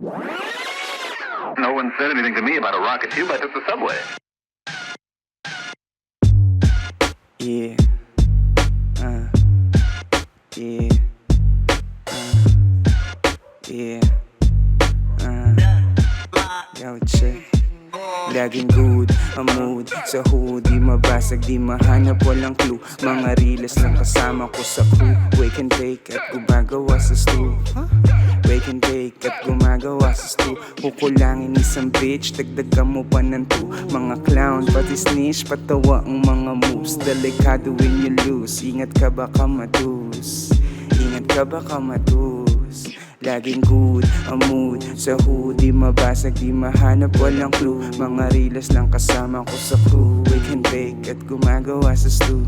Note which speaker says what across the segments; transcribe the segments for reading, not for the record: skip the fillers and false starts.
Speaker 1: No one said anything to me about a rocket tube. I took the subway.
Speaker 2: Yeah. Yeah. Yeah. Yo, check. Laging good ang mood sa hood. Di mabasag, di mahanap, walang clue. Mga reels lang kasama ko sa crew. Wake and bake at gumagawa sa stew. Wake and bake at gumagawa sa stew. Kukulangin isang bitch, dagdagan mo pa ng two. Mga clown, pati snitch, patawa ang mga moves. Delikado when you lose. Ingat ka baka matus. Ingat ka baka matus. Laging good ang mood sa hood. Di mabasag, di mahanap, walang clue. Mga reels lang kasama ko sa crew. Wake and bake at gumagawa sa stew.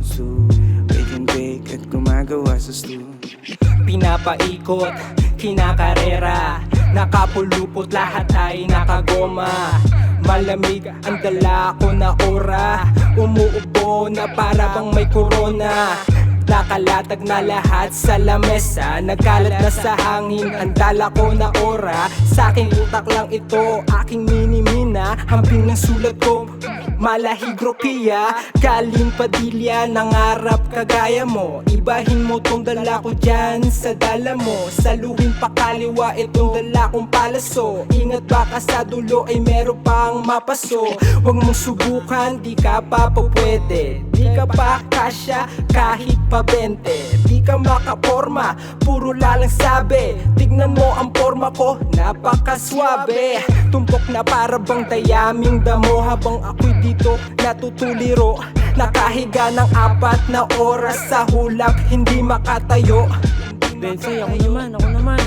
Speaker 2: Wake and bake at gumagawa sa stew.
Speaker 3: Pinapaikot, kinakarera, nakapulupot, lahat ay nakagoma. Malamig ang dala ko na ora, umuubo na para bang may corona. Nakalatag na lahat sa lamesa, nagkalat na sa hangin ang dala ko na ora. Sa aking utak lang ito, aking minimina, hamping ng sulat ko malahigropiya. Galing Padilla, nangarap kagaya mo, ibahin mo tong dala ko dyan sa dala mo. Saluhin pa kaliwa itong dala kong palaso, ingat baka sa dulo ay meron pang mapaso. Huwag mong subukan, di ka pa pwede, di ka pa kasya kahit pa 20. Di ka makaporma, puro lalang sabi. Tignan mo ang forma ko, napakaswabe. Tumpok na para bang dayaming damo, habang ako'y dito natutuliro. Nakahiga ng 4 na oras sa hulap, hindi makatayo.
Speaker 4: Bensay, ako naman.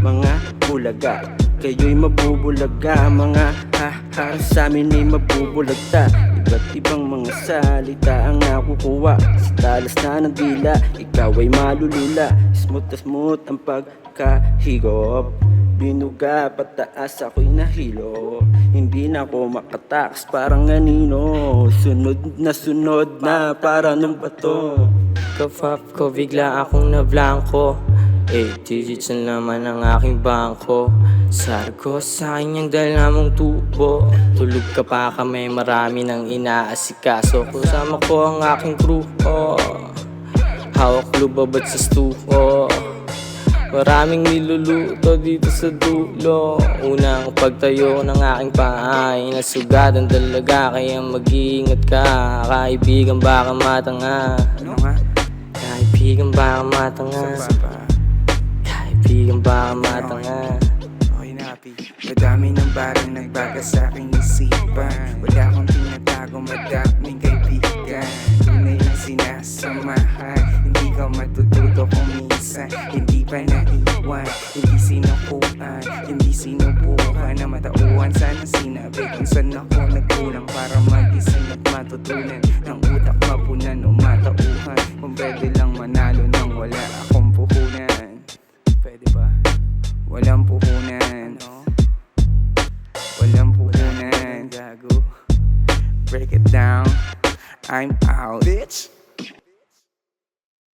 Speaker 4: Mga bulaga, kayo'y mabubulaga. Mga haharap sa amin ay mabubulagta. Iba't ibang mga salita ang nakukuha sa talas na ng dila, ikaw ay malulula. Smooth na smooth ang pagkahigop, binuga pataas ako'y nahilo. Hindi na ako makatakas parang anino, sunod na para ng bato.
Speaker 5: Kafap ko, bigla akong nablangko. 8 digits na naman ang aking bangko. Sargo sa akin yung dala mong tubo. Tulog ka pa kami, marami nang inaasikaso. Kasama ko ang aking crew, hawak lubabad sa stuho. Maraming niluluto dito sa dulo. Unang pagtayo ng aking pahay, nasugad ang dalaga, kaya mag-iingat ka. Kaibigan baka matanga.
Speaker 2: Ano nga?
Speaker 5: Kaibigan baka matanga. Kaibigan baka matanga.
Speaker 2: Okay na, happy. Madami ng barang nagbaga sa aking isipan. Wala akong tinatago, madaming kaibigan. Tunay na sinasamahan, hindi ka matututo kung minsan hindi pa naiwan, hindi sinukuan, hindi sinubukan na matauhan. Sana sinabi kung saan ako nagkulang para magising at matutunan ng utak mapunan o matauhan. Kung pwede lang manalo nang wala akong puhunan. Pwede ba? Walang puhunan. Walang puhunan. Gago. Break it down. I'm out, bitch.